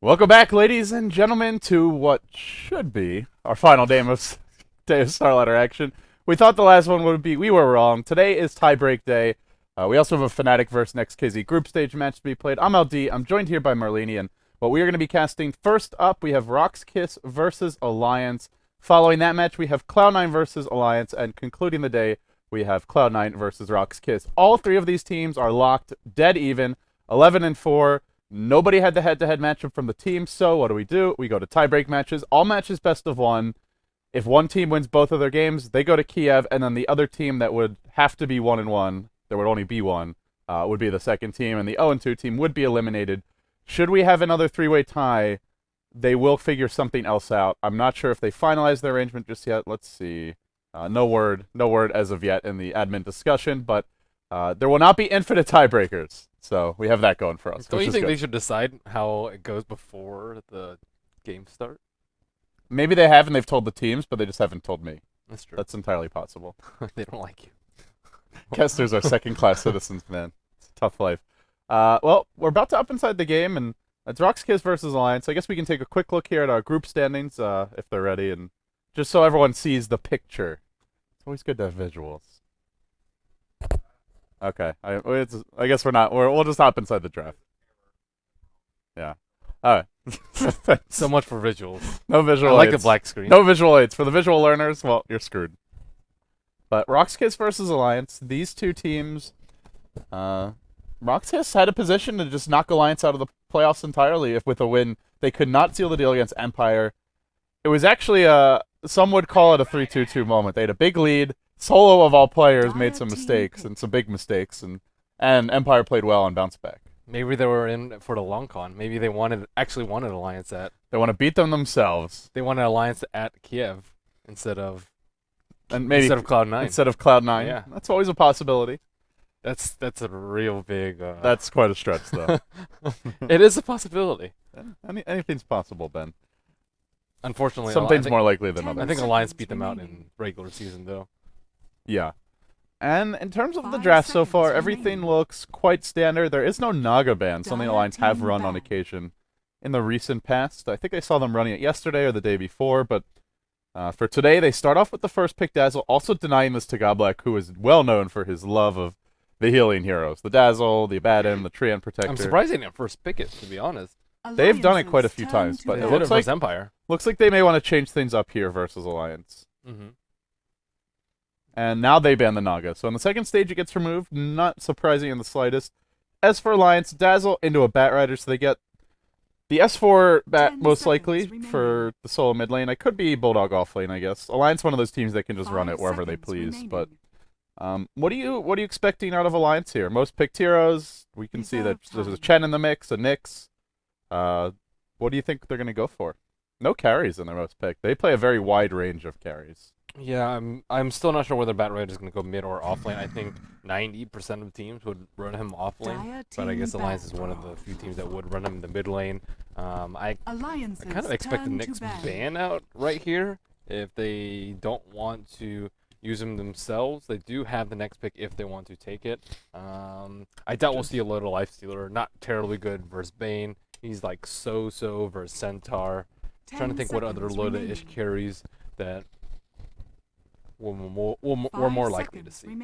Welcome back, ladies and gentlemen, to what should be our final day of Starladder action. We thought the last one would be. We were wrong. Today is tiebreak day. We also have a Fnatic versus RoX.KiS group stage match to be played. I'm LD. I'm joined here by Marlene, and what we are going to be casting first up, we have RoX.KiS versus Alliance. Following that match, we have Cloud9 versus Alliance, and concluding the day, we have Cloud9 versus RoX.KiS. All three of these teams are locked dead even, 11-4. Nobody had the head-to-head matchup from the team, so what do? We go to tiebreak matches. All matches best of one. If one team wins both of their games, they go to Kiev, and then the other team that would have to be 1-1, there would only be one, would be the second team, and the 0-2 team would be eliminated. Should we have another three-way tie, they will figure something else out. I'm not sure if they finalized their arrangement just yet. Let's see. No word as of yet in the admin discussion, but there will not be infinite tiebreakers. So we have that going for us. Don't you think they should decide how it goes before the games start? Maybe they have and they've told the teams, but they just haven't told me. That's true. That's entirely possible. They don't like you. Kesters are second-class citizens, man. It's a tough life. Well, we're about to up inside the game, and it's RoX.KiS versus Alliance. I guess we can take a quick look here at our group standings, if they're ready, and just so everyone sees the picture. It's always good to have visuals. Okay, I guess we're not. We'll just hop inside the draft. Yeah. All right. So much for visuals. No visual I like aids. the black screen. No visual aids. For the visual learners, well, you're screwed. But RoX.KiS versus Alliance, these two teams, RoX.KiS had a position to just knock Alliance out of the playoffs entirely if with a win. They could not seal the deal against Empire. It was actually some would call it a 3-2-2 moment. They had a big lead. Solo of all players made some mistakes, and some big mistakes, and Empire played well and bounced back. Maybe they were in for the long con. Maybe they actually wanted Alliance at. They want to beat them themselves. They wanted Alliance at Kiev instead of Cloud9. Instead of Cloud9. Yeah, that's always a possibility. that's a real big. That's quite a stretch, though. It is a possibility. Anything's possible, Ben. Unfortunately, something's more likely than others. I think Alliance beat them out in regular season, though. Yeah. And in terms of the draft so far, everything looks quite standard. There is no Naga ban, something Alliance have run on occasion in the recent past. I think I saw them running it yesterday or the day before, but for today, they start off with the first pick Dazzle, also denying this to Goblak, who is well known for his love of the healing heroes. The Dazzle, the Abaddon, the Treant Protector. I'm surprised they didn't first pick it, to be honest. They've done it quite a few times, but it looks like Empire. Looks like they may want to change things up here versus Alliance. Mm-hmm. And now they ban the Naga. So in the second stage, it gets removed. Not surprising in the slightest. As for Alliance, Dazzle into a Bat Rider, so they get the S4 Bat most likely for the solo mid lane. I could be Bulldog off lane, I guess. Alliance, one of those teams that can just run it wherever they please. But what are you expecting out of Alliance here? Most picked heroes. We can see that there's a Chen in the mix, a Nyx. What do you think they're going to go for? No carries in their most picked. They play a very wide range of carries. Yeah, I'm still not sure whether Bat Rider is going to go mid or off lane. I think 90% of teams would run him off lane, but I guess Alliance is one of the few teams that would run him in the mid lane. I kind of expect the Nyx ban out right here if they don't want to use him themselves. They do have the next pick if they want to take it. I doubt we'll see a little Lifestealer. Not terribly good versus Bane. He's like so versus Centaur. Trying to think what other Loda-ish carries that we're more likely to see.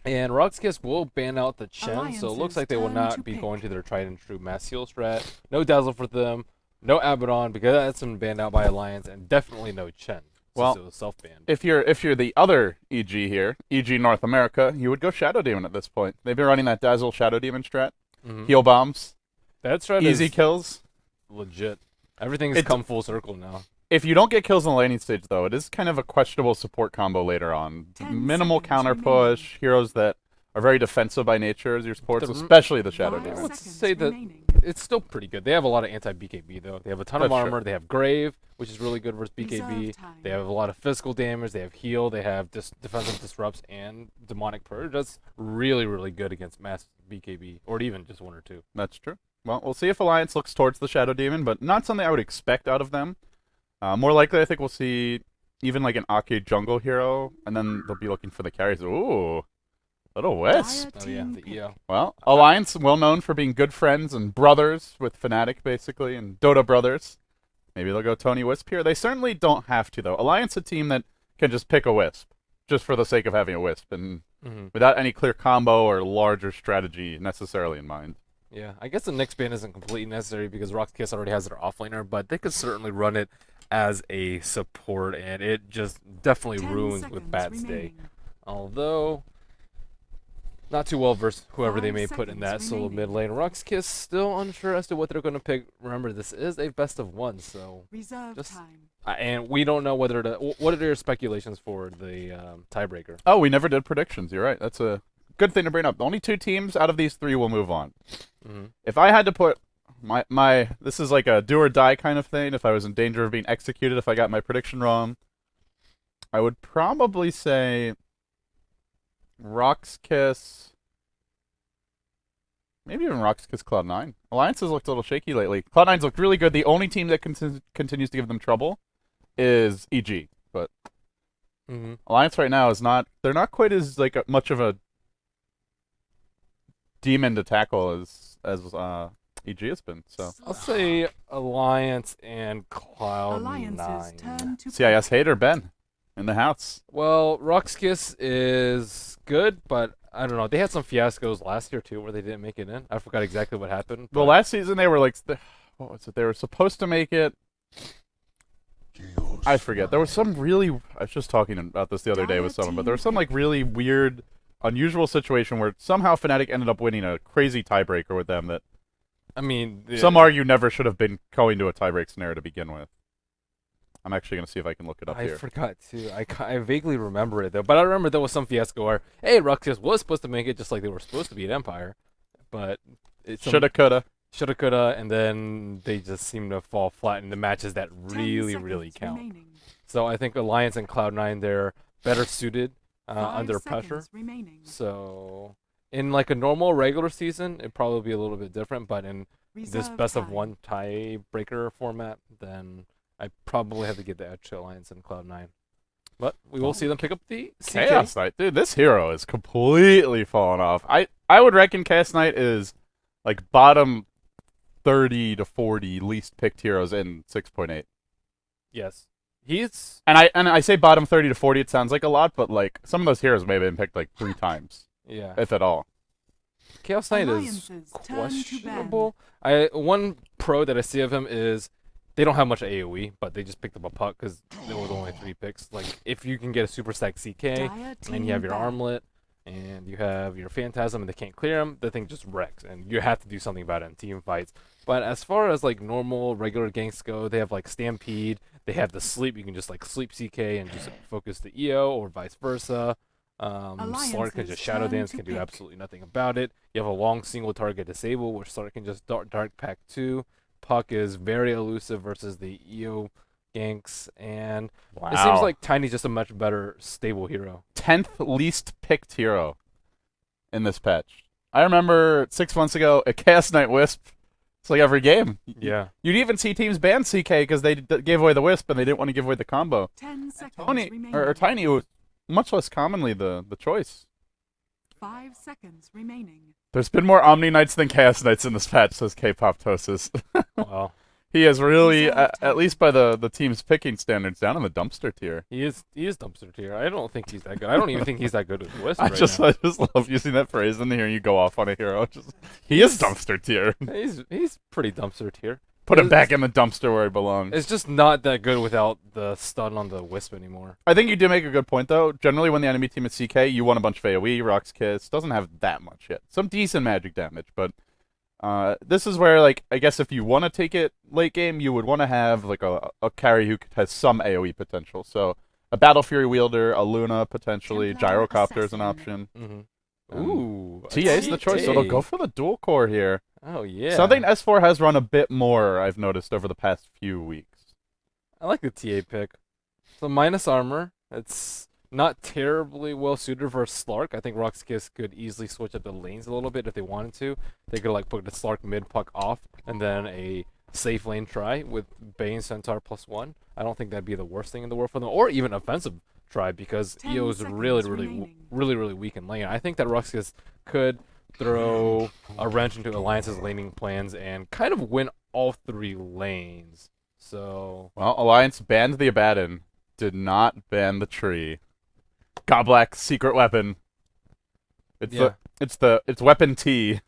And RoX.KiS will ban out the Chen, so it looks like they will not be going to their tried and true mass heal strat. No Dazzle for them, no Abaddon because that's been banned out by Alliance, and definitely no Chen. Well, it was self-banned. If you're the other EG here, EG North America, you would go Shadow Demon at this point. They've been running that Dazzle Shadow Demon strat, heal bombs, that strat easy kills, legit. Everything's come full circle now. If you don't get kills in the laning stage, though, it is kind of a questionable support combo later on. Minimal counter push, heroes that are very defensive by nature as your supports, especially the Shadow Demon. Let's say that it's still pretty good. They have a lot of anti-BKB, though. They have a ton of armor. They have Grave, which is really good versus BKB. They have a lot of physical damage. They have heal. They have defensive disrupts and demonic purge. That's really good against mass BKB, or even just one or two. That's true. Well, we'll see if Alliance looks towards the Shadow Demon, but not something I would expect out of them. More likely, I think we'll see even like an Ake jungle hero, and then they'll be looking for the carries. Ooh, Little Wisp. Oh yeah, the EO. Well, Alliance, well known for being good friends and brothers with Fnatic, basically, and Dota brothers. Maybe they'll go Tony Wisp here. They certainly don't have to, though. Alliance, a team that can just pick a Wisp, just for the sake of having a Wisp, and without any clear combo or larger strategy necessarily in mind. Yeah, I guess the next ban isn't completely necessary because RoX.KiS already has their offlaner, but they could certainly run it as a support, and it just definitely ruins with Bat's day. Although, not too well versus whoever they may put in that solo mid lane. RoX.KiS still unsure as to what they're going to pick. Remember, this is a best of one, so and we don't know whether to. What are your speculations for the tiebreaker? Oh, we never did predictions. You're right. That's a good thing to bring up. The only 2 teams out of these 3 will move on. If I had to put my this is like a do or die kind of thing. If I was in danger of being executed, if I got my prediction wrong, I would probably say RoX.KiS, maybe even RoX.KiS Cloud9. Alliance has looked a little shaky lately. Cloud9's looked really good. The only team that continues to give them trouble is EG, but Alliance right now is not. They're not quite as like much of a demon to tackle as EG has been. So I'll say Alliance and Cloud9. CIS hater Ben in the house. Well, RoX.KiS is good, but I don't know. They had some fiascos last year too, where they didn't make it in. I forgot exactly what happened. Well, last season they were like, what was it? They were supposed to make it. I forget. There was some really. I was just talking about this the other day with someone, but there was some like really weird, unusual situation where somehow Fnatic ended up winning a crazy tiebreaker with them. That I mean, some argue never should have been going to a tiebreak scenario to begin with. I'm actually gonna see if I can look it up here. I forgot too. I vaguely remember it though, but I remember there was some fiasco where RoX.KiS was supposed to make it just like they were supposed to be at Empire, but shoulda, coulda, and then they just seem to fall flat in the matches that really count. So I think Alliance and Cloud9 they're better suited under pressure. So in like a normal regular season, it'd probably be a little bit different, but in this best of one tiebreaker format, then I probably have to give the edge to Alliance and Cloud9. But we will see them pick up the Chaos Knight. Dude, this hero is completely fallen off. I would reckon Chaos Knight is like bottom 30 to 40 least picked heroes in 6.8. Yes. He's and I say bottom 30 to 40, it sounds like a lot, but like some of those heroes may have been picked like 3 times. Yeah. If at all. Chaos Knight is questionable. One pro that I see of him is they don't have much AoE, but they just picked up a puck because there was only 3 picks. Like, if you can get a super stack CK, and you have your armlet, and you have your Phantasm, and they can't clear him, the thing just wrecks, and you have to do something about it in team fights. But as far as, like, normal, regular ganks go, they have, like, Stampede, they have the Sleep, you can just, like, sleep CK and just focus the EO, or vice versa. Slark can just Shadow Dance, can do absolutely nothing about it. You have a long single target disable, which Slark can just Dark Pack 2. Puck is very elusive versus the EO ganks, and it seems like Tiny's just a much better stable hero. 10th least picked hero in this patch. I remember 6 months ago, a Chaos Knight Wisp. It's like every game. Yeah. You'd even see teams ban CK because they gave away the Wisp and they didn't want to give away the combo. 10 seconds or Tiny was much less commonly the choice. 5 seconds remaining. There's been more Omni Knights than Chaos Knights in this patch, says K-Pop-tosis. Well, he is really, at least by the team's picking standards, down in the dumpster tier. He is dumpster tier. I don't think he's that good. I don't even think he's that good with Wisp I just love using that phrase and hearing you go off on a hero. He is dumpster tier. He's pretty dumpster tier. Put him back in the dumpster where he belongs. It's just not that good without the stun on the Wisp anymore. I think you do make a good point, though. Generally, when the enemy team is CK, you want a bunch of AoE. RoX.KiS doesn't have that much yet. Some decent magic damage, but this is where, like, I guess if you want to take it late game, you would want to have like a carry who has some AoE potential. So a Battle Fury wielder, a Luna potentially, Gyrocopter is an option. Ooh, TA's the choice, so they'll go for the dual core here. Oh, yeah. Something S4 has run a bit more, I've noticed, over the past few weeks. I like the TA pick. So minus armor. It's not terribly well suited for Slark. I think RoX.KiS could easily switch up the lanes a little bit if they wanted to. They could like put the Slark mid puck off and then a safe lane try with Bane Centaur +1. I don't think that'd be the worst thing in the world for them, or even offensive try because 10 EO is really, seconds remaining. really weak in lane. I think that RoX.KiS could throw a wrench into Alliance's laning plans and kind of win all 3 lanes. So Well, Alliance banned the Abaddon, did not ban the tree. Goblak's secret weapon. It's weapon T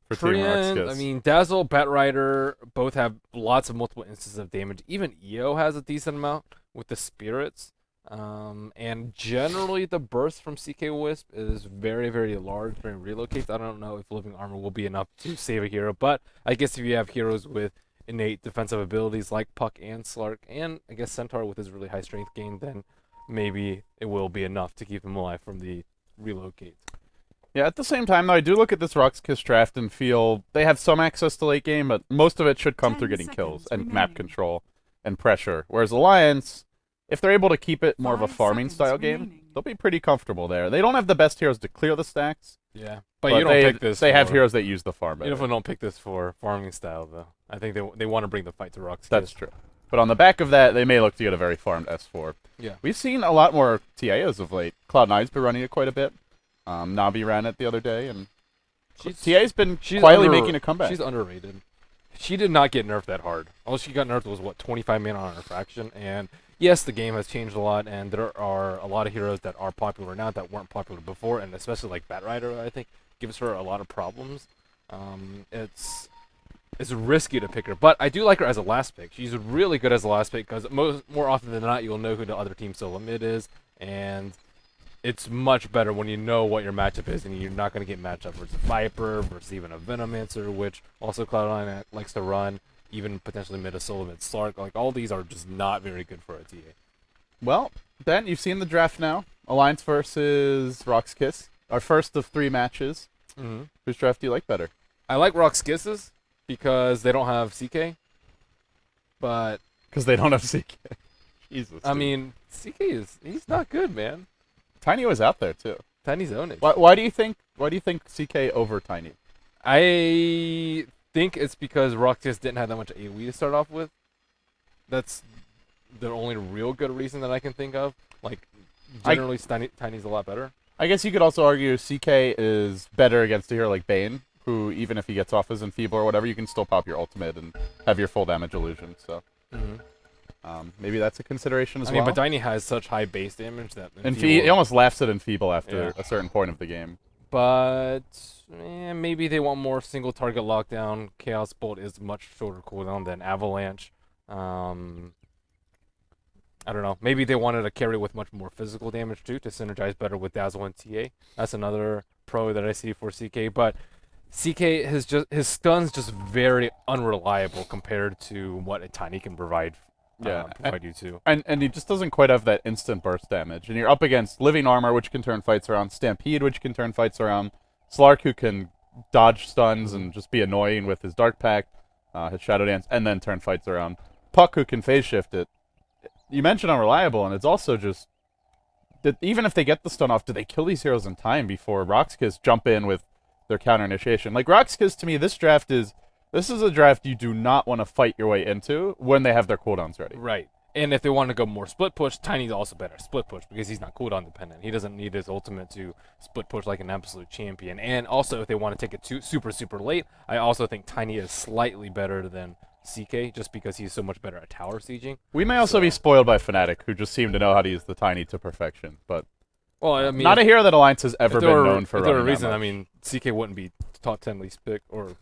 for Team Korean, RoX.KiS. I mean, Dazzle, Batrider both have lots of multiple instances of damage. Even EO has a decent amount with the spirits. And generally the burst from CK Wisp is very large during relocates. I don't know if Living Armor will be enough to save a hero, but I guess if you have heroes with innate defensive abilities like Puck and Slark, and I guess Centaur with his really high strength gain, then maybe it will be enough to keep him alive from the relocate. Yeah, at the same time, though, I do look at this RoX.KiS draft and feel they have some access to late game, but most of it should come 10 through getting kills seconds and remaining. map control and pressure. Whereas Alliance, if they're able to keep it more of a 5 farming seconds style game, remaining. they'll be pretty comfortable there. They don't have the best heroes to clear the stacks, Yeah, but you don't they, pick this. they have for- heroes that use the farm You better. definitely don't pick this for farming style, though. I think they want to bring the fight to RoX.KiS. That's true. But on the back of that, they may look to get a very farmed S4. Yeah. We've seen a lot more TAs of late. Cloud9's been running it quite a bit. Navi ran it the other day, and TA's been quietly making a comeback. She's underrated. She did not get nerfed that hard. All she got nerfed was, what, 25 mana on her fraction? And yes, the game has changed a lot, and there are a lot of heroes that are popular now that weren't popular before, and especially like Batrider, I think, gives her a lot of problems. It's risky to pick her, but I do like her as a last pick. She's really good as a last pick because more often than not, you'll know who the other team's solo mid is, and it's much better when you know what your matchup is, and you're not going to get matched up versus Viper, versus even a Venomancer, which also Cloud9 likes to run, even potentially mid a solo mid Slark. Like, all these are just not very good for a TA. Well, Ben, you've seen the draft now. Alliance versus RoX.KiS. Our first of 3 matches. Mm-hmm. Whose draft do you like better? I like RoX.KiS's because they don't have CK, but Because they don't have CK. Jesus. I dude. mean, he's not good, man. Tiny was out there too. Tiny's own it. Why do you think CK over Tiny? I think it's because RoX.KiS didn't have that much AoE to start off with. That's the only real good reason that I can think of. Like, generally, Tiny's a lot better. I guess you could also argue CK is better against a hero like Bane, who even if he gets off his Enfeeble or whatever, you can still pop your ultimate and have your full damage illusion. So maybe that's a consideration as I well. mean, but Tiny has such high base damage that he almost laughs at Enfeeble after Yeah. a certain point of the game. But maybe they want more single target lockdown. Chaos Bolt is much shorter cooldown than Avalanche. I don't know. Maybe they wanted a carry with much more physical damage too to synergize better with Dazzle and TA. That's another pro that I see for CK. But CK his stun's just very unreliable compared to what a Tiny can provide. Provide you too. And he just doesn't quite have that instant burst damage. And you're up against Living Armor, which can turn fights around, Stampede, which can turn fights around, Slark, who can dodge stuns and just be annoying with his Dark Pact, his Shadow Dance, and then turn fights around. Puck, who can phase shift it. You mentioned unreliable, and it's also just that even if they get the stun off, do they kill these heroes in time before RoX.KiS jump in with their counter initiation? Like, RoX.KiS, to me, this is a draft you do not want to fight your way into when they have their cooldowns ready. Right. And if they want to go more split push, Tiny's also better split push because he's not cooldown dependent. He doesn't need his ultimate to split push like an absolute champion. And also, if they want to take it super late, I also think Tiny is slightly better than CK just because he's so much better at tower sieging. We may also be spoiled by Fnatic, who just seem to know how to use the Tiny to perfection. But Well, I mean, not a hero that Alliance has ever been known for If there running were a reason, that I much. mean, CK wouldn't be top 10 least pick or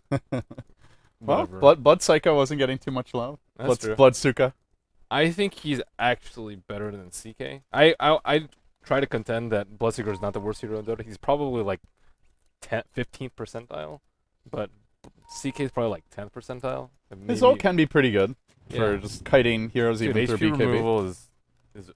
Well, whatever. Blood Psycho wasn't getting too much love. That's true. Blood Suka. I think he's actually better than CK. I try to contend that Bloodseeker is not the worst hero in Dota. He's probably like 15th percentile, but CK is probably like 10th percentile. His ult can be pretty good for Yeah. just kiting heroes Dude, even through HP BKB. removal is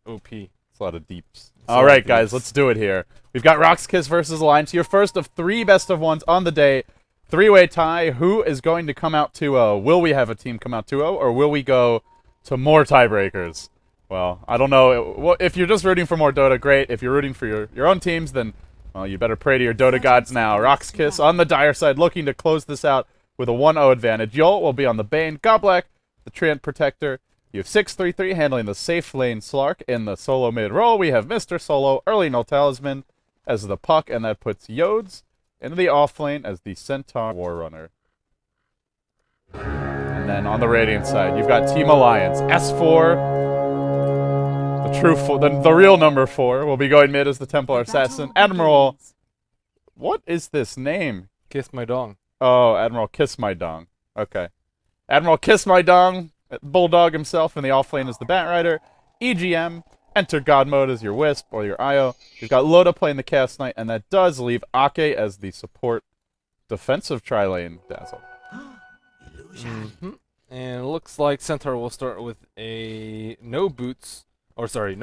OP. It's a lot of deeps. a All lot right, of guys, deeps. let's do it here. We've got RoX.KiS versus Alliance, your first of 3 best of ones on the day. 3-way tie. Who is going to come out 2-0? Will we have a team come out 2-0, or will we go to more tiebreakers? Well, I don't know. Well, if you're just rooting for more Dota, great. If you're rooting for your own teams, then, well, you better pray to your Dota gods now. RoX.KiS on the dire side, looking to close this out with a 1-0 advantage. Yolt will be on the Bane. Goblak, the Treant Protector. You have 6-3-3 handling the safe lane Slark. In the solo mid role, we have Mr. Solo, early no talisman as the puck, and that puts Yodes into the off lane as the Centaur War Runner. And then on the Radiant side, you've got Team Alliance. S4, the true the real number 4, will be going mid as the Templar Assassin. Admiral, what is this name? Kiss my dong. Oh, Admiral Kiss My Dong. Okay. Admiral Kiss My Dong, Bulldog himself, in the off lane is the Batrider. EGM, enter God mode as your Wisp or your Io. You've got Loda playing the Chaos Knight, and that does leave Ake as the support defensive tri-lane Dazzle. And it looks like Centaur will start with a no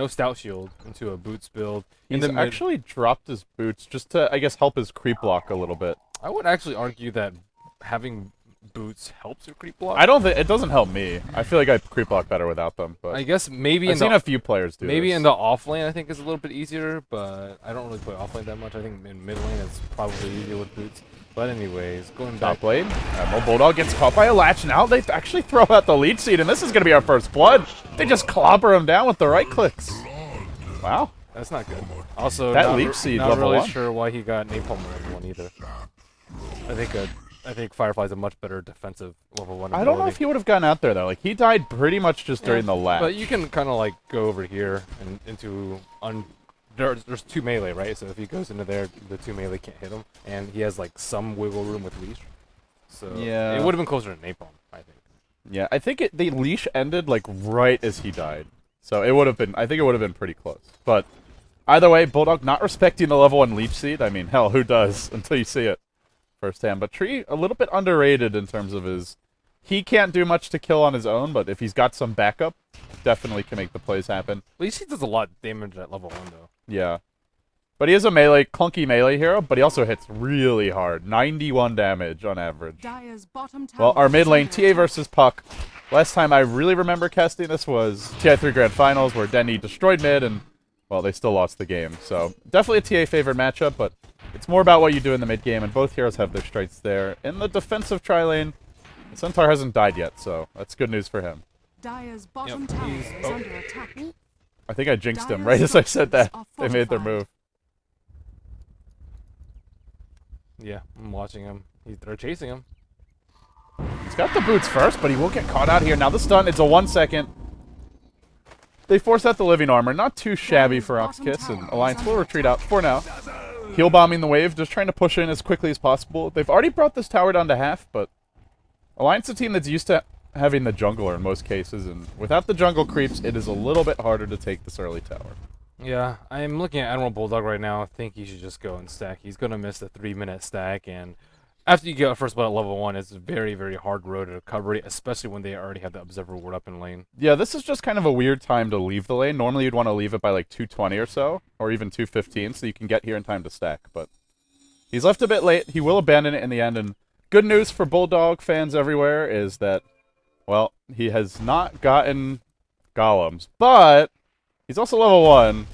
stout shield into a boots build. He's actually dropped his boots just to, I guess, help his creep block a little bit. I would actually argue that having boots helps your creep block. I don't think it doesn't help me. I feel like I creep block better without them. But I guess maybe I've seen a few players do. Maybe this. in the off lane, I think is a little bit easier, but I don't really play off lane that much. I think in mid lane it's probably easier with boots. But anyways, going back. Top lane, Admiral Bulldog gets caught by a latch. Now they actually throw out the leech seed, and this is going to be our first blood. They just clobber him down with the right clicks. Wow. That's not good. Also, that leech seed not level really 1. sure why he got napalm level 1 either. I think Firefly's a much better defensive level 1 ability. I don't know if he would have gone out there though. Like he died pretty much just during the latch. But you can kind of like go over here and into there's 2 melee, right? So if he goes into there, the 2 melee can't hit him, and he has like some wiggle room with leash. So yeah, it would have been closer to napalm, I think. Yeah, I think the leash ended like right as he died. So it would have been. I think it would have been pretty close. But either way, Bulldog not respecting the level 1 leech seed. I mean, hell, who does until you see it firsthand? But Tree a little bit underrated in terms of his. He can't do much to kill on his own, but if he's got some backup, definitely can make the plays happen. Leech seed does a lot of damage at level 1 though. Yeah. But he is a clunky melee hero, but he also hits really hard. 91 damage on average. Well, our mid lane, TA versus Puck. Last time I really remember casting this was TI3 Grand Finals, where Denny destroyed mid, and, well, they still lost the game. So, definitely a TA favored matchup, but it's more about what you do in the mid game, and both heroes have their strengths there. In the defensive tri-lane, Centaur hasn't died yet, so that's good news for him. Dire's bottom tower is under attack. I think I jinxed him right as I said that. They made their move. Yeah, I'm watching him. They're chasing him. He's got the boots first, but he will get caught out here. Now the stun, it's a 1 second. They force out the living armor. Not too shabby for RoX.KiS, and Alliance will retreat out for now. Heal bombing the wave, just trying to push in as quickly as possible. They've already brought this tower down to half, but Alliance is a team that's used to having the jungler in most cases, and without the jungle creeps, it is a little bit harder to take this early tower. Yeah, I'm looking at Admiral Bulldog right now. I think he should just go and stack. He's going to miss the 3-minute stack, and after you get a first blood at level 1, it's a very, very hard road to recovery, especially when they already have the Observer Ward up in lane. Yeah, this is just kind of a weird time to leave the lane. Normally you'd want to leave it by like 2:20 or so, or even 2:15, so you can get here in time to stack, but he's left a bit late. He will abandon it in the end, and good news for Bulldog fans everywhere is that, well, he has not gotten golems, but he's also level 1,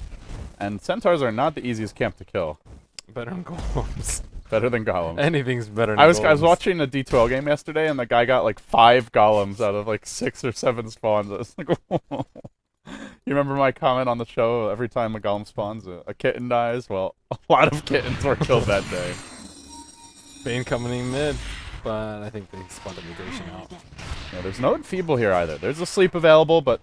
and centaurs are not the easiest camp to kill. Better than golems. Better than golems. Anything's better than golems. golems. I was watching a D12 game yesterday, and the guy got like 5 golems out of like 6 or 7 spawns. I was like, whoa. You remember my comment on the show, every time a golem spawns, a kitten dies? Well, a lot of kittens were killed that day. Bane coming in mid, but I think they spawned a mutation out. Yeah, there's no Enfeeble here either. There's a sleep available, but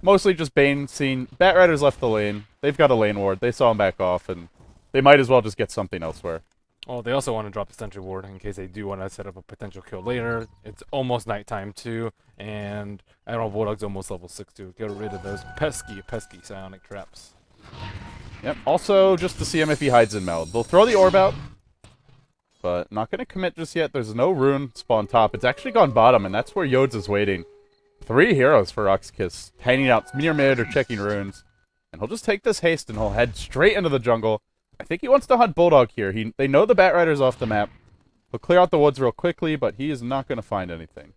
mostly just Bane seen. Batrider's left the lane. They've got a lane ward. They saw him back off, and they might as well just get something elsewhere. Oh, they also want to drop the sentry ward in case they do want to set up a potential kill later. It's almost nighttime too, and Admiral Bulldog's almost level 6 too. Get rid of those pesky psionic traps. Yep, also just to see him if he hides in Meld. They'll throw the orb out, but not going to commit just yet. There's no rune spawn top. It's actually gone bottom, and that's where Yodes is waiting. 3 heroes for RoX.KiS, hanging out near mid or checking runes. And he'll just take this haste, and he'll head straight into the jungle. I think he wants to hunt Bulldog here. They know the Batrider's off the map. He'll clear out the woods real quickly, but he is not going to find anything.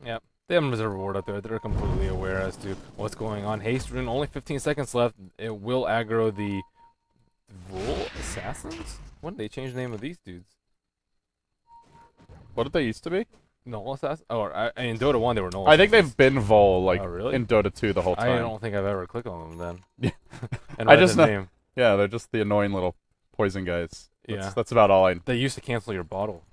Yep. They have a reserve ward up there. They're completely aware as to what's going on. Haste rune, only 15 seconds left. It will aggro the Vul Assassins? When did they change the name of these dudes? What did they used to be? Null assassin? Oh, in Dota 1 they were null I think assassins. they've been Vol like Oh, really? in Dota 2 the whole I time. don't think I've ever clicked on them then. Yeah. And I read just the know. name. Yeah, they're just the annoying little poison guys. Yeah. That's about all I. They used to cancel your bottle.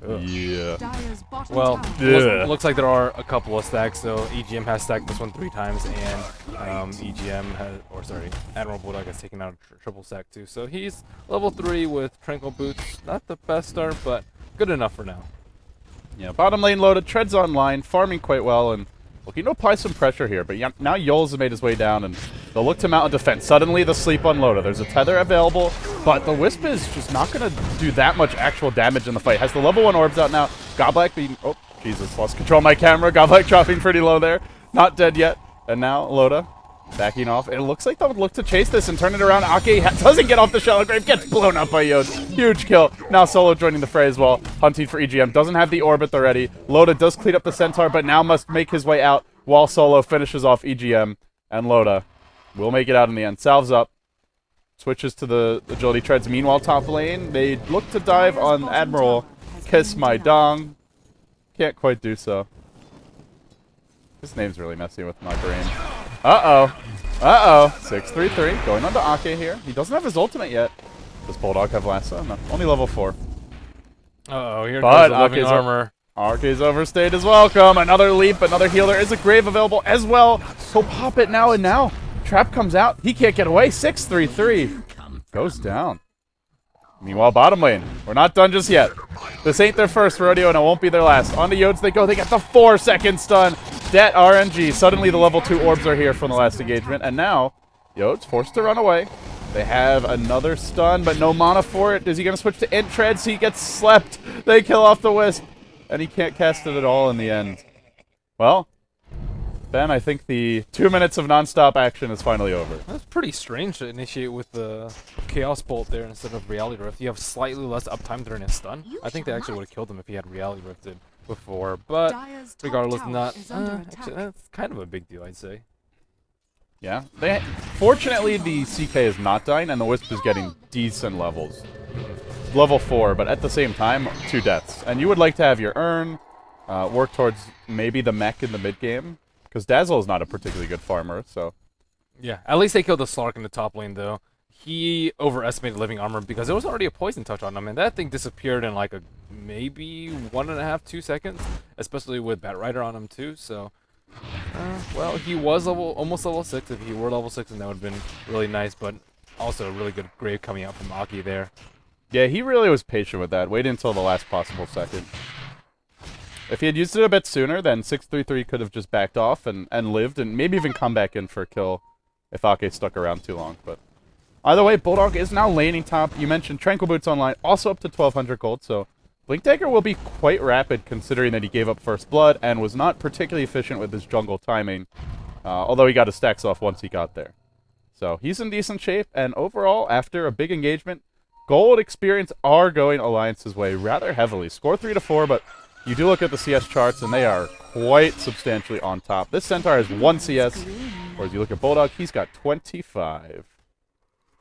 Ugh. Yeah. Dire's bottom Well, tower Yeah. looks like there are a couple of stacks. So EGM has stacked this one 3 times, and EGM has, or sorry, Admiral Bulldog has taken out a triple stack too. So he's level 3 with Tranquil Boots. Not the best start, but good enough for now. Yeah, bottom lane loaded, treads online, farming quite well, and looking to apply some pressure here. But yeah, now Yols has made his way down, and they'll look to mount a defense. Suddenly, the sleep unloaded. There's a tether available, but the Wisp is just not going to do that much actual damage in the fight. Has the level 1 orbs out now. Godblack being... Oh, Jesus, lost control of my camera. Godblack dropping pretty low there. Not dead yet. And now, Loda backing off. It looks like they would look to chase this and turn it around. Ake doesn't get off the Shallow Grave, gets blown up by Yod. Huge kill. Now Solo joining the fray as well. Hunting for EGM. Doesn't have the Orbit already. Loda does clean up the Centaur, but now must make his way out while Solo finishes off EGM. And Loda will make it out in the end. Salves up. Switches to the agility treads. Meanwhile, top lane, they look to dive on Admiral. Kiss my dong. Can't quite do so. This name's really messing with my brain. Uh-oh. Uh-oh. 633. Going on to Ake here. He doesn't have his ultimate yet. Does Bulldog have lasso? No. Only level 4. Uh-oh, here But goes the living Ake's armor. Ake's overstayed is welcome. Another leap, another heal. There is a grave available as well. He'll pop it now and now. Trap comes out. He can't get away. 633. Goes down. Meanwhile, bottom lane. We're not done just yet. This ain't their first rodeo, and it won't be their last. On to Yodes they go. They got the 4-second stun. Det RNG. Suddenly, the level 2 orbs are here from the last engagement. And now, Yodes forced to run away. They have another stun, but no mana for it. Is he going to switch to int treads? He gets slept. They kill off the Wisp. And he can't cast it at all in the end. Well, Ben, I think the 2 minutes of non-stop action is finally over. That's pretty strange to initiate with the Chaos Bolt there instead of Reality Rift. You have slightly less uptime during his stun. I think they actually would have killed him if he had Reality Rifted before, but regardless, not. Actually, that's kind of a big deal, I'd say. Yeah. Fortunately, the CK is not dying, and the Wisp is getting decent levels. Level 4, but at the same time, 2 deaths. And you would like to have your Urn, work towards maybe the mech in the mid-game. Because Dazzle is not a particularly good farmer, so... Yeah, at least they killed the Slark in the top lane, though. He overestimated living armor because there was already a poison touch on him, and that thing disappeared in like maybe 1.5, 2 seconds, especially with Bat Rider on him too, so... well, he was almost level 6. If he were level 6, then that would have been really nice, but also a really good grave coming out from Aki there. Yeah, he really was patient with that. Waited until the last possible second. If he had used it a bit sooner, then 633 could have just backed off and lived, and maybe even come back in for a kill if Ake stuck around too long. But either way, Bulldog is now laning top. You mentioned Tranquil Boots online, also up to 1,200 gold, so Blink Dagger will be quite rapid considering that he gave up First Blood and was not particularly efficient with his jungle timing, although he got his stacks off once he got there. So he's in decent shape, and overall, after a big engagement, gold experience are going Alliance's way rather heavily. Score 3-4, but you do look at the CS charts, and they are quite substantially on top. This Centaur has 1 CS, whereas you look at Bulldog, he's got 25.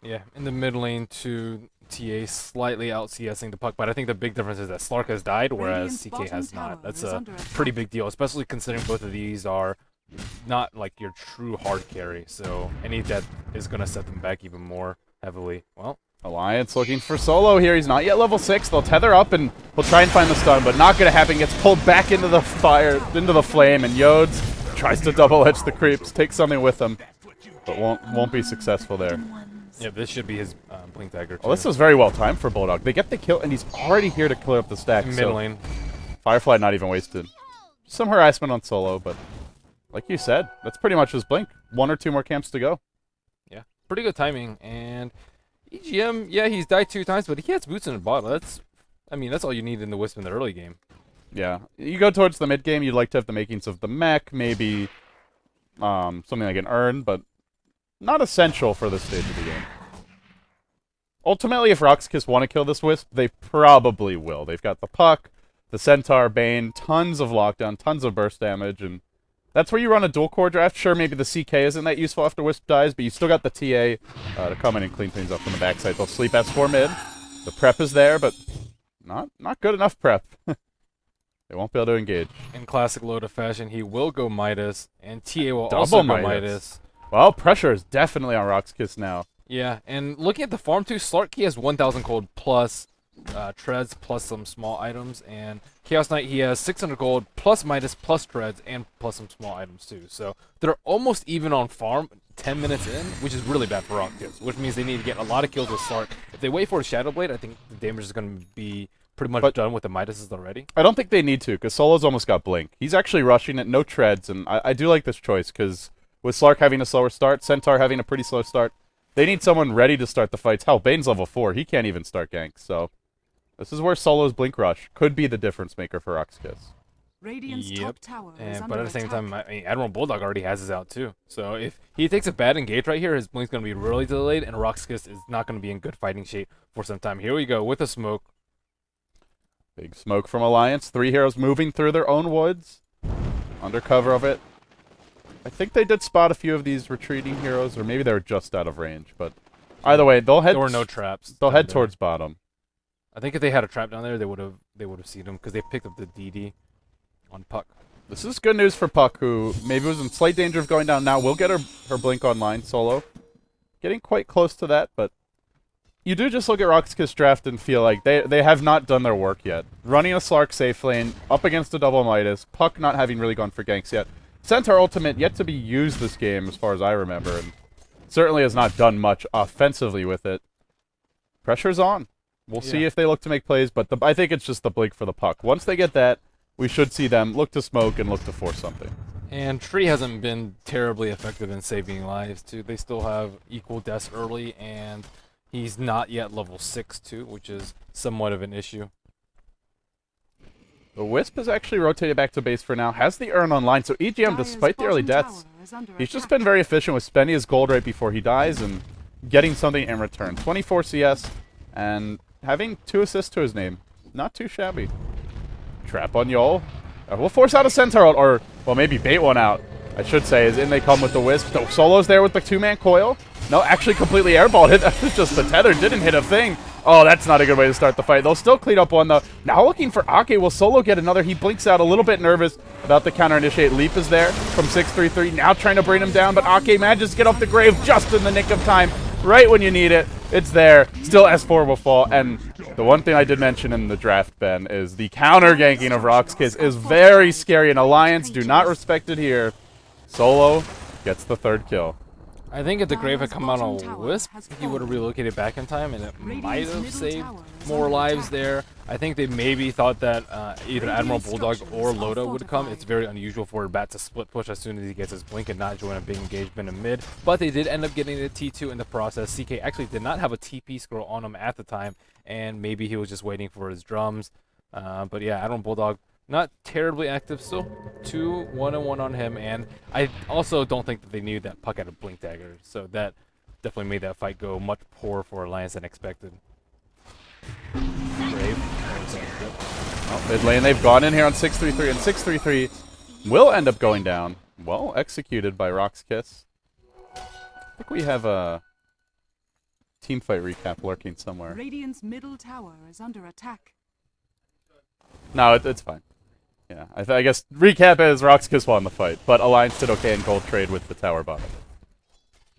Yeah, in the mid lane to TA slightly out CSing the puck, but I think the big difference is that Slark has died, whereas CK has not. That's a pretty big deal, especially considering both of these are not like your true hard carry, so any death is going to set them back even more heavily. Well, Alliance looking for Solo here. He's not yet level 6. They'll tether up and we'll try and find the stun, but not going to happen. Gets pulled back into the fire, into the flame, and Yodes tries to double edge the creeps, take something with him, but won't be successful there. Yeah, this should be his Blink Dagger too. Well, this was very well timed for Bulldog. They get the kill, and he's already here to clear up the stack. Mid so lane. Firefly not even wasted. Some harassment on Solo, but like you said, that's pretty much his Blink. 1 or 2 more camps to go. Yeah, pretty good timing, and EGM, yeah, he's died 2 times, but he has boots in the bottom. That's all you need in the Wisp in the early game. Yeah, you go towards the mid game. You'd like to have the makings of the mech, maybe something like an Urn, but not essential for this stage of the game. Ultimately, if RoX.KiS want to kill this Wisp, they probably will. They've got the Puck, the Centaur, Bane, tons of lockdown, tons of burst damage, and that's where you run a dual core draft. Sure, maybe the CK isn't that useful after Wisp dies, but you still got the TA to come in and clean things up from the backside. They'll sleep S4 mid. The prep is there, but not good enough prep. They won't be able to engage. In classic Loda fashion, he will go Midas, and TA will Double also go Midas. Midas. Well, pressure is definitely on RoX.KiS now. Yeah, and looking at the farm too, Slarky has 1,000 gold plus treads plus some small items, and Chaos Knight, he has 600 gold plus Midas plus treads and plus some small items too. So they're almost even on farm 10 minutes in, which is really bad for RoX.KiS, which means they need to get a lot of kills with Slark. If they wait for a Shadow Blade, I think the damage is going to be pretty much done with the Midases already. I don't think they need to, because Solo's almost got Blink. He's actually rushing it, no treads, and I do like this choice, because with Slark having a slower start, Centaur having a pretty slow start, they need someone ready to start the fights. Hell, Bane's level 4. He can't even start ganks, so this is where Solo's Blink Rush could be the difference maker for RoX.KiS. Radiant's top tower is But at the same attack. time, I mean, Admiral Bulldog already has his out too. So if he takes a bad engage right here, his Blink's going to be really delayed, and RoX.KiS is not going to be in good fighting shape for some time. Here we go with a smoke. Big smoke from Alliance. 3 heroes moving through their own woods. Under cover of it. I think they did spot a few of these retreating heroes, or maybe they were just out of range. But either way, they'll head. There were no traps. They'll head towards bottom. I think if they had a trap down there, they would have seen him because they picked up the DD on Puck. This is good news for Puck, who maybe was in slight danger of going down now. Will get her Blink online solo. Getting quite close to that, but you do just look at RoX.KiS draft and feel like they have not done their work yet. Running a Slark safe lane, up against a double Midas, Puck not having really gone for ganks yet. Centaur ultimate yet to be used this game, as far as I remember, and certainly has not done much offensively with it. Pressure's on. We'll see if they look to make plays, but I think it's just the Blink for the Puck. Once they get that, we should see them look to smoke and look to force something. And Tree hasn't been terribly effective in saving lives, too. They still have equal deaths early, and he's not yet level 6, too, which is somewhat of an issue. The Wisp has actually rotated back to base for now, has the Urn online, so EGM, despite the early deaths, he's just been very efficient with spending his gold right before he dies and getting something in return. 24 CS, and having 2 assists to his name. Not too shabby. Trap on Yol. We'll force out a Centaur, or, well, maybe bait one out, I should say, as in they come with the Wisp. So Solo's there with the 2-man coil. No, actually completely airballed it. That was just the tether. Didn't hit a thing. Oh, that's not a good way to start the fight. They'll still clean up one, though. Now looking for Ake. Will Solo get another? He blinks out a little bit nervous about the counter-initiate. Leap is there from 633. Now trying to bring him down, but Ake manages to get off the grave just in the nick of time. Right when you need it. It's there. Still S4 will fall. And the one thing I did mention in the draft, Ben, is the counter-ganking of RoX.KiS is very scary. And Alliance do not respect it here. Solo gets the 3rd kill. I think if the Grave had come out on Wisp, he would have relocated back in time, and it might have saved more lives there. I think they maybe thought that either Admiral Bulldog or Loda would come. It's very unusual for a bat to split push as soon as he gets his blink and not join a big engagement in mid. But they did end up getting a T2 in the process. CK actually did not have a TP scroll on him at the time, and maybe he was just waiting for his drums. But yeah, Admiral Bulldog, not terribly active still. 2 1-on-1 on him, and I also don't think that they knew that Puck had a blink dagger, so that definitely made that fight go much poorer for Alliance than expected. Brave. Well, mid lane, they've gone in here on 633, and 633 will end up going down. Well executed by RoX.KiS. I think we have a team fight recap lurking somewhere. Radiant's middle tower is under attack. No, it's fine. Yeah, I guess recap is RoX.KiS won the fight, but Alliance did okay in gold trade with the tower bottom.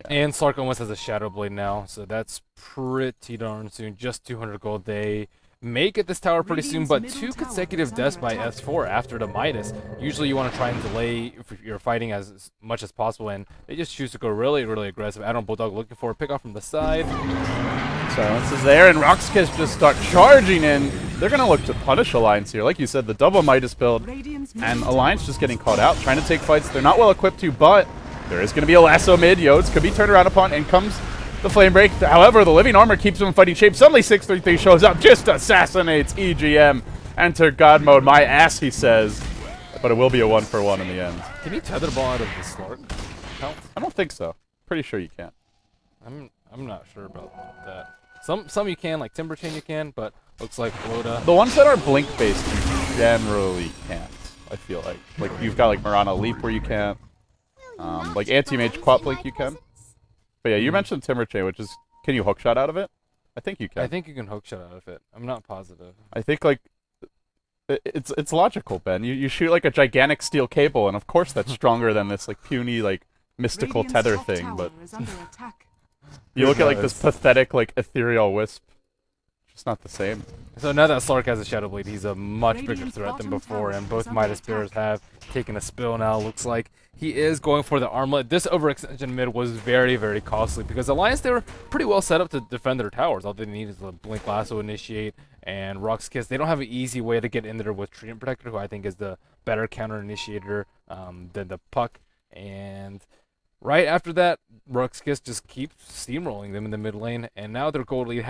Yeah. And Slark almost has a Shadow Blade now, so that's pretty darn soon. Just 200 gold. They may get this tower pretty soon, but 2 consecutive deaths by S4 after the Midas. Usually you want to try and delay if you're fighting as much as possible, and they just choose to go really, really aggressive. Admiral Bulldog looking for a pickoff from the side. Silence is there, and RoX.KiS just start charging in. They're going to look to punish Alliance here. Like you said, the double Midas build, and Alliance just getting caught out, trying to take fights they're not well equipped to, but there is going to be a lasso mid. Yodes could be turned around upon, and comes the flame break. However, the living armor keeps him in fighting shape. Suddenly 633 shows up, just assassinates EGM. Enter God mode. My ass, he says. But it will be a 1-for-1 in the end. Can you tether ball out of the Slark? I don't think so. Pretty sure you can't. I'm not sure about that. Some you can, like Timber Chain you can, but looks like Loda. The ones that are blink based you generally can't, I feel like. Like you've got like Mirana Leap where you can't. Like Anti-Mage Quap Blink you can. But yeah, you mentioned Timber Chain, which is, can you hookshot out of it? I think you can. I think you can hookshot out of it. I'm not positive. I think like It's logical, Ben. You shoot like a gigantic steel cable, and of course that's stronger than this like puny like mystical Radiant's tether top thing. tower But is under attack. you look at like this knows? pathetic like ethereal wisp. It's not the same. So now that Slark has a Shadow Blade, he's a much bigger Radiant's threat than bottom before, tower and is both under Midas attack. Bears have taken a spill now. Looks like he is going for the armlet. This overextension mid was very, very costly because Alliance, they were pretty well set up to defend their towers. All they need is the Blink Lasso initiate and RoX.KiS. They don't have an easy way to get in there with Treant Protector, who I think is the better counter initiator than the Puck. And right after that, RoX.KiS just keeps steamrolling them in the mid lane, and now their gold lead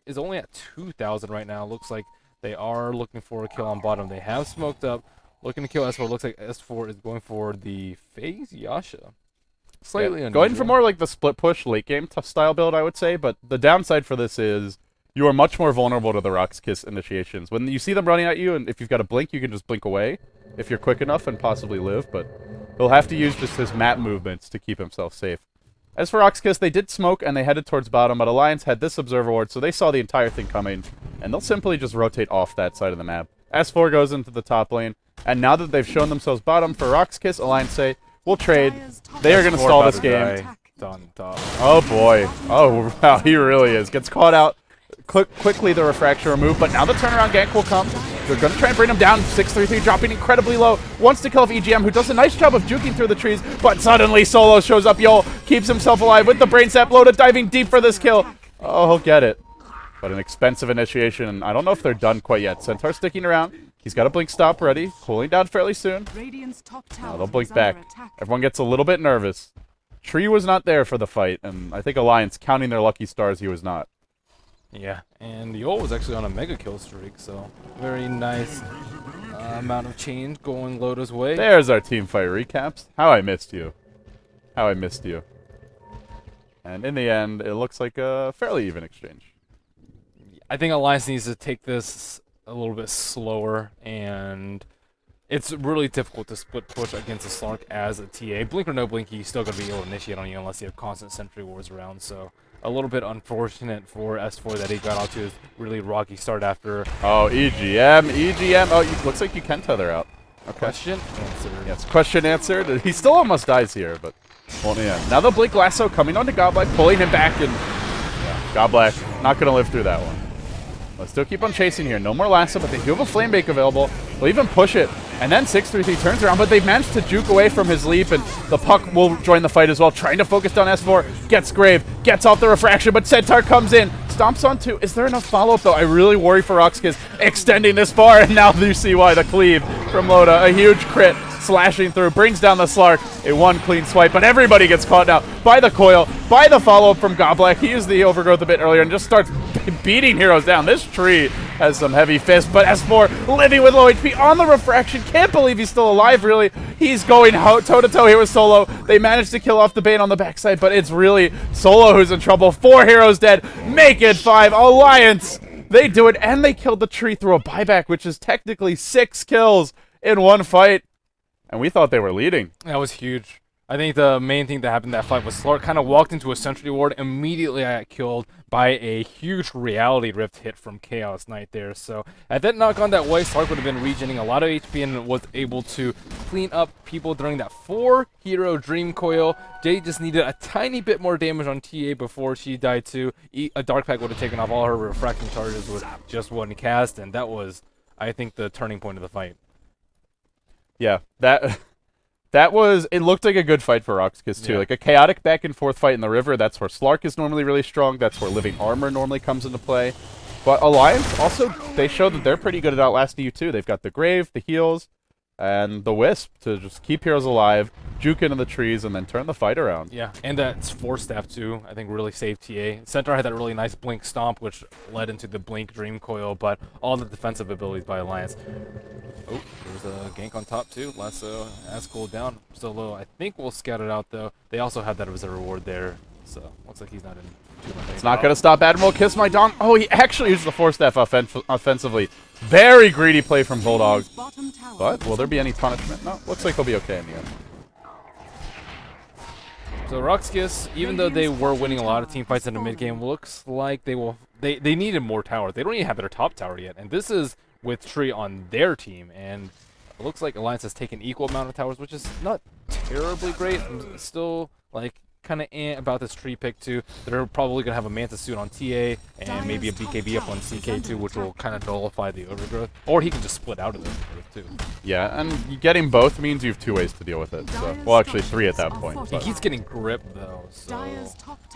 is only at 2,000 right now. Looks like they are looking for a kill on bottom. They have smoked up, looking to kill S4. Looks like S4 is going for the phase Yasha. Slightly unusual. Going for more like the split push late game style build, I would say. But the downside for this is you are much more vulnerable to the RoX.KiS initiations. When you see them running at you, and if you've got a blink, you can just blink away if you're quick enough and possibly live. But he'll have to use just his map movements to keep himself safe. As for RoX.KiS, they did smoke and they headed towards bottom, but Alliance had this Observer Ward, so they saw the entire thing coming, and they'll simply just rotate off that side of the map. S4 goes into the top lane, and now that they've shown themselves bottom for RoX.KiS, Alliance say, we'll trade. They are going to stall this game. Done, done. Oh boy. Oh, wow, he really is. Gets caught out. Quickly the refraction removed, but now the turnaround gank will come. They're going to try and bring him down. 633 dropping incredibly low. Wants to kill off EGM, who does a nice job of juking through the trees, but suddenly Solo shows up. Yol keeps himself alive with the brain sap. Loda diving deep for this kill. Oh, he'll get it. But an expensive initiation, and I don't know if they're done quite yet. Centaur sticking around. He's got a blink stop ready. Cooling down fairly soon. Radiant's top tower They'll blink is back. under attack. Everyone gets a little bit nervous. Tree was not there for the fight, and I think Alliance, counting their lucky stars, he was not. Yeah, and Yol was actually on a mega kill streak, so very nice amount of change going Loda's way. There's our team fight recaps. How I missed you. How I missed you. And in the end, it looks like a fairly even exchange. I think Alliance needs to take this a little bit slower, and it's really difficult to split push against a Slark as a TA. Blink or no blink, he's still going to be able to initiate on you unless you have constant sentry wars around, so a little bit unfortunate for S4 that he got out to his really rocky start after. Oh, EGM. Oh, looks like you can tether out. Okay. Question answered. Yes, question answered. He still almost dies here, but won't end. Now the Blink Lasso coming onto Godblack, pulling him back, and yeah, Godblack not going to live through that one. Let's still keep on chasing here. No more Lasso, but they do have a Flame Bake available. They'll even push it. And then 633 turns around, but they've managed to juke away from his leap, and the Puck will join the fight as well, trying to focus down S4. Gets Grave, gets off the refraction, but Centaur comes in, stomps on 2. Is there enough follow-up, though? I really worry for RoX.KiS extending this far, and now you see why. The cleave from Loda, a huge crit, slashing through, brings down the Slark. A one clean swipe, but everybody gets caught now by the coil, by the follow-up from Godblack. He used the overgrowth a bit earlier and just starts beating heroes down. This tree has some heavy fists, but S4 living with low HP on the refraction. Can't believe he's still alive, really. He's going toe-to-toe here with Solo. They managed to kill off the Bane on the backside, but it's really Solo who's in trouble. 4 heroes dead. Make it 5. Alliance, they do it, and they killed the tree through a buyback, which is technically 6 kills in one fight. And we thought they were leading. That was huge. I think the main thing that happened in that fight was Slark kind of walked into a sentry ward. Immediately I got killed by a huge reality rift hit from Chaos Knight there. So had that not gone that way, Slark would have been regening a lot of HP and was able to clean up people during that 4-hero Dream Coil. Jade just needed a tiny bit more damage on TA before she died too. A Dark Pack would have taken off all her refracting charges with just one cast, and that was, I think, the turning point of the fight. Yeah, that was, it looked like a good fight for RoX.KiS too. Yeah. Like a chaotic back and forth fight in the river. That's where Slark is normally really strong. That's where Living Armor normally comes into play. But Alliance also, they show that they're pretty good at outlasting you too. They've got the Grave, the heals, and the Wisp to just keep heroes alive, juke into the trees, and then turn the fight around. Yeah, and that Force Staff too, I think really saved TA. Centaur had that really nice Blink Stomp, which led into the Blink Dream Coil, but all the defensive abilities by Alliance. Oh, there's a gank on top too. Lasso has cooled down. Still low. I think we'll scout it out though. They also have that as a reward there, so looks like he's not in too much. It's not going to stop Admiral Kiss My Dong. Oh, he actually used the Force Staff offensively. Very greedy play from Bulldog. But will there be any punishment? No, looks like he'll be okay in the end. So RoX.KiS, even though they were winning a lot of team fights in the mid game, looks like they needed more towers. They don't even have their top tower yet, and this is with Tree on their team, and it looks like Alliance has taken equal amount of towers, which is not terribly great. I'm still like kind of about this Tree pick too. They're probably gonna have a Manta suit on TA and maybe a BKB up on CK too, which will kind of nullify the overgrowth. Or he can just split out of the overgrowth too. Yeah, and getting both means you have 2 ways to deal with it. So, well, actually 3 at that point. He keeps getting grip though. So.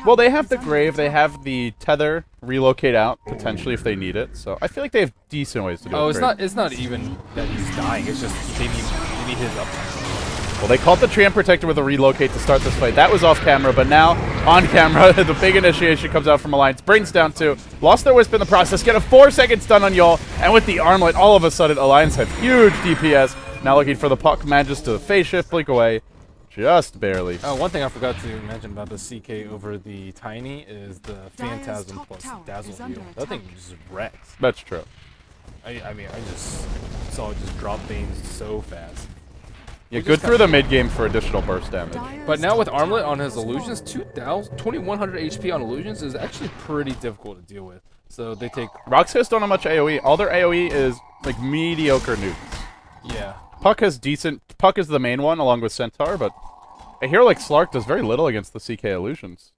Well, they have the Grave, they have the Tether, relocate out potentially if they need it. So I feel like they have decent ways to do it. Oh, it's not even that he's dying. It's just they need his uptime. Well, they caught the Tree and Protector with a relocate to start this fight. That was off camera, but now on camera, the big initiation comes out from Alliance. Brings down 2. Lost their Wisp in the process. Get a 4-second stun on y'all. And with the armlet, all of a sudden, Alliance have huge DPS. Now looking for the puck. Manages to phase shift, blink away. Just barely. One thing I forgot to mention about the CK over the Tiny is the Phantasm plus Dazzle heal. That thing just wrecks. That's true. I mean, I just saw it just drop things so fast. Yeah, good through the mid-game for additional burst damage. But now with Armlet on his illusions, 2100 HP on illusions is actually pretty difficult to deal with. So they take... RoX.KiS don't have much AoE. All their AoE is, like, mediocre nukes. Yeah. Puck has decent... Puck is the main one, along with Centaur, but a hero like Slark does very little against the CK illusions.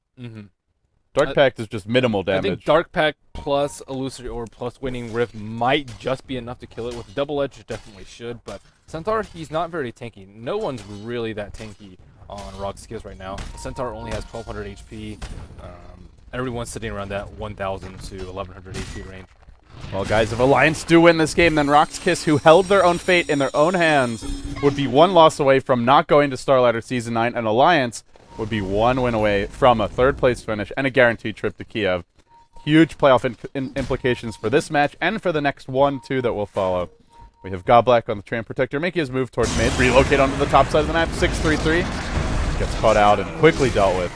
Dark Pact is just minimal damage. I think Dark Pact plus Illusory Orb plus Winning Rift might just be enough to kill it. With Double Edge, it definitely should, but Centaur, he's not very tanky. No one's really that tanky on RoX.KiS right now. Centaur only has 1200 HP. Everyone's sitting around that 1000 to 1100 HP range. Well, guys, if Alliance do win this game, then RoX.KiS, who held their own fate in their own hands, would be 1 loss away from not going to Starladder Season 9, and Alliance would be 1 win away from a 3rd place finish and a guaranteed trip to Kiev. Huge playoff implications for this match and for the next 1-2 that will follow. We have Godblack on the Tram Protector making his move towards mid, relocate onto the top side of the map, 6-3-3. Gets caught out and quickly dealt with.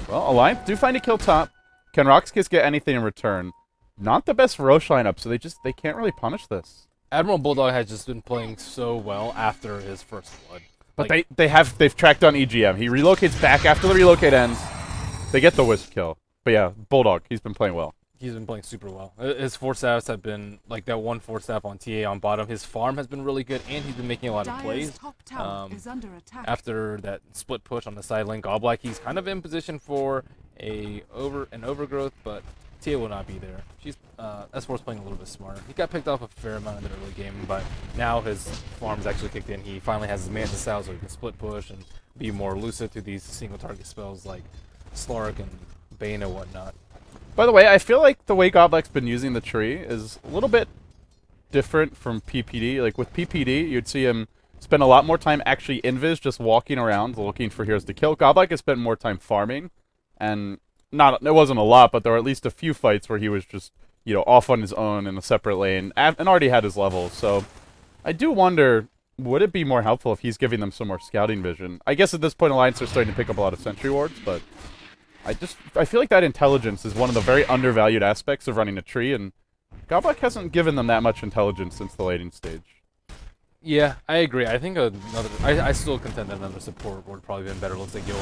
Well, Alliance do find a kill top. Can RoX.KiS get anything in return? Not the best Roche lineup, so they can't really punish this. Admiral Bulldog has just been playing so well after his first blood. But like, they've tracked on EGM. He relocates back after the relocate ends. They get the Wisp kill. But yeah, Bulldog, he's been playing well. He's been playing super well. His 4 staffs have been, like that 1 4 staff on TA on bottom. His farm has been really good, and he's been making a lot of plays. After that split push on the side lane, Godblack, he's kind of in position for an overgrowth, but TA will not be there. S4's playing a little bit smarter. He got picked off a fair amount in the early game, but now his farm's actually kicked in. He finally has his Manta style, so he can split push and be more elusive to these single target spells like Slark and Bane and whatnot. By the way, I feel like the way Godblack's been using the tree is a little bit different from PPD. Like with PPD, you'd see him spend a lot more time actually invis, just walking around looking for heroes to kill. Godblack has spent more time farming, and it wasn't a lot, but there were at least a few fights where he was just, you know, off on his own in a separate lane and already had his levels. So I do wonder, would it be more helpful if he's giving them some more scouting vision? I guess at this point, Alliance are starting to pick up a lot of sentry wards, but I feel like that intelligence is one of the very undervalued aspects of running a tree, and Godblack hasn't given them that much intelligence since the laning stage. Yeah, I agree. I think I still contend that another support would probably been better. Looks like Gil.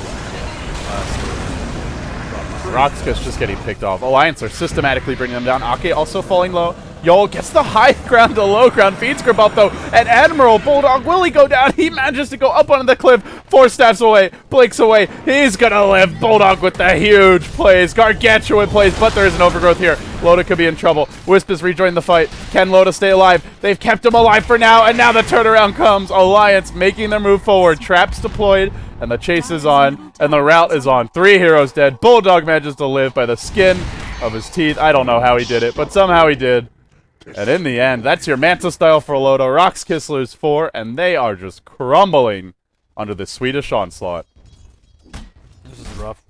RoX.KiS just getting picked off. Alliance are systematically bringing them down. Ake also falling low. Yol gets the high ground to low ground. Feeds grip up though. And Admiral Bulldog, will he go down? He manages to go up onto the cliff. 4 staffs away. Blinks away. He's gonna live. Bulldog with the huge plays. Gargantuan plays, but there is an overgrowth here. Loda could be in trouble. Wisp has rejoined the fight. Can Loda stay alive? They've kept him alive for now, and now the turnaround comes. Alliance making their move forward. Traps deployed, and the chase is on, and the route is on. 3 heroes dead. Bulldog manages to live by the skin of his teeth. I don't know how he did it, but somehow he did. And in the end, that's your Manta style for Loda. RoX.KiS lose 4, and they are just crumbling under the Swedish onslaught. This is rough.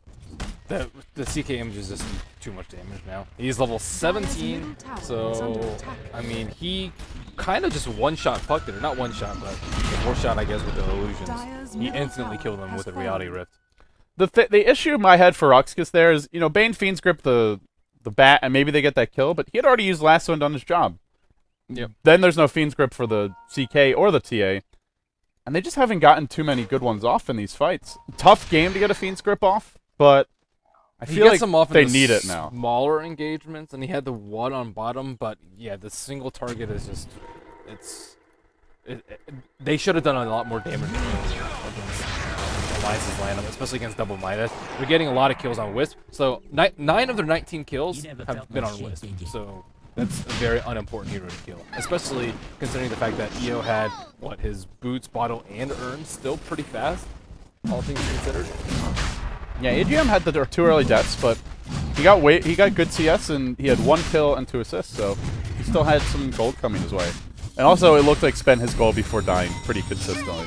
The CK image is just too much damage now. He's level 17, so I mean he kind of just one-shot fucked it, or not one-shot, but the 4-shot I guess with the illusions. He instantly killed him with a reality rift. The issue I had for RoX.KiS there is, you know, Bane Fiends grip the bat, and maybe they get that kill, but he had already used Lasso and done his job. Yep. Then there's no Fiends grip for the CK or the TA, and they just haven't gotten too many good ones off in these fights. Tough game to get a Fiends grip off, but I He feel gets like them off in they the need it now. smaller engagements, and he had the one on bottom, but yeah, the single target is just they should have done a lot more damage against Alliance's lineup, especially against double Midas. They're getting a lot of kills on Wisp, so 9 of their 19 kills have been on Wisp, so that's a very unimportant hero to kill, especially considering the fact that EO had, his boots, bottle, and urn still pretty fast, all things considered. Yeah, AGM had the 2 early deaths, but he got good CS, and he had 1 kill and 2 assists, so he still had some gold coming his way. And also, it looked like spent his gold before dying pretty consistently.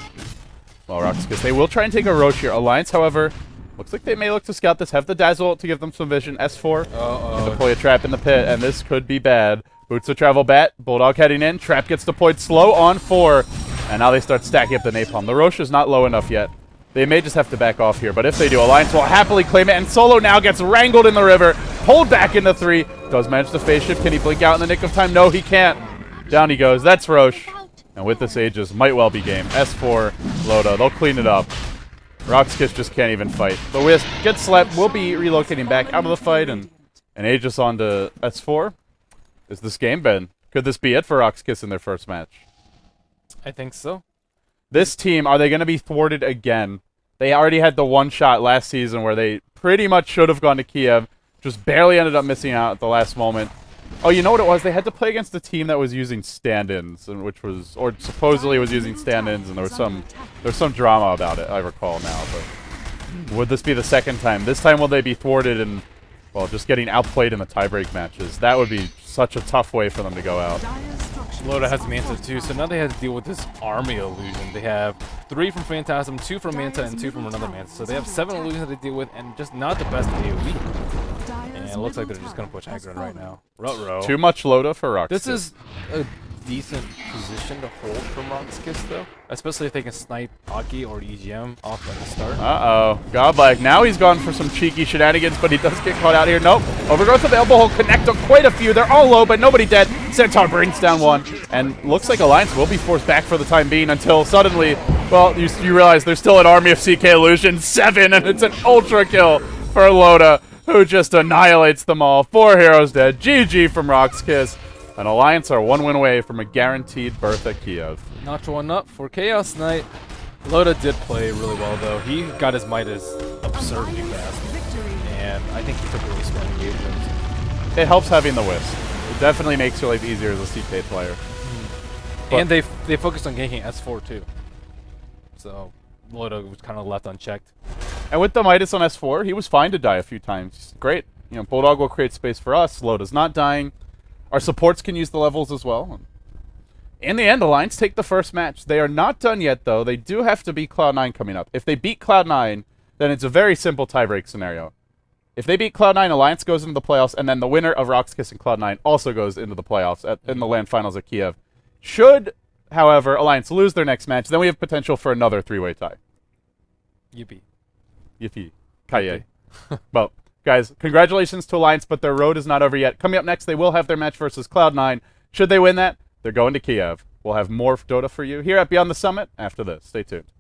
Well, RoX.KiS, they will try and take a Roche here. Alliance, however, looks like they may look to scout this, have the Dazzle ult to give them some vision. S4, and deploy a trap in the pit, and this could be bad. Boots of Travel Bat, Bulldog heading in, trap gets deployed slow on 4, and now they start stacking up the Napalm. The Roche is not low enough yet. They may just have to back off here, but if they do, Alliance will happily claim it, and Solo now gets wrangled in the river, pulled back into 3, does manage the phase shift. Can he blink out in the nick of time? No, he can't. Down he goes. That's Roche. And with this Aegis, might well be game. S4, Loda, they'll clean it up. RoX.KiS just can't even fight. The Wisp gets slept, will be relocating back out of the fight, and Aegis onto S4. Is this game, Ben? Could this be it for RoX.KiS in their first match? I think so. This team, are they going to be thwarted again? They already had the one shot last season where they pretty much should have gone to Kiev, just barely ended up missing out at the last moment. Oh, you know what it was? They had to play against a team that was using stand-ins, and which was, or supposedly was using stand-ins, and there was some drama about it, I recall now. But would this be the second time? This time will they be thwarted and, well, just getting outplayed in the tiebreak matches? That would be such a tough way for them to go out. Loda has Manta too, so now they have to deal with this army illusion. They have 3 from Phantasm, 2 from Manta, and 2 from another Manta. So they have 7 illusions to deal with, and just not the best AoE. And it looks like they're just going to push Hagrid right now. Ruh-roh. Too much Loda for RoX.KiS. This is a decent position to hold from RoX.KiS, though. Especially if they can snipe Aki or EGM off at the start. Uh-oh. Godlike. Now he's gone for some cheeky shenanigans, but he does get caught out here. Nope. Overgrowth of the elbow hole connect on quite a few. They're all low, but nobody dead. Centaur brings down 1. And looks like Alliance will be forced back for the time being until suddenly, well, you realize there's still an army of CK Illusion. 7, and it's an ultra kill for Loda, who just annihilates them all. 4 heroes dead. GG from RoX.KiS. And Alliance are 1 win away from a guaranteed berth at Kiev. Notch 1 up for Chaos Knight. Loda did play really well, though. He got his Midas absurdly fast. And I think he took really smart engagements. It helps having the Wisp. It definitely makes your life easier as a CK player. And they focused on ganking S4, too. So Loda was kind of left unchecked. And with the Midas on S4, he was fine to die a few times. Great. You know, Bulldog will create space for us. Loda's not dying. Our supports can use the levels as well. In the end, Alliance take the first match. They are not done yet, though. They do have to beat Cloud9 coming up. If they beat Cloud9, then it's a very simple tiebreak scenario. If they beat Cloud9, Alliance goes into the playoffs, and then the winner of RoX.KiS and Cloud9 also goes into the playoffs in the LAN finals at Kiev. Should, however, Alliance lose their next match, then we have potential for another 3-way tie. Yippee. Yippee. Kaye. Well, guys, congratulations to Alliance, but their road is not over yet. Coming up next, they will have their match versus Cloud9. Should they win that, they're going to Kiev. We'll have more Dota for you here at Beyond the Summit after this. Stay tuned.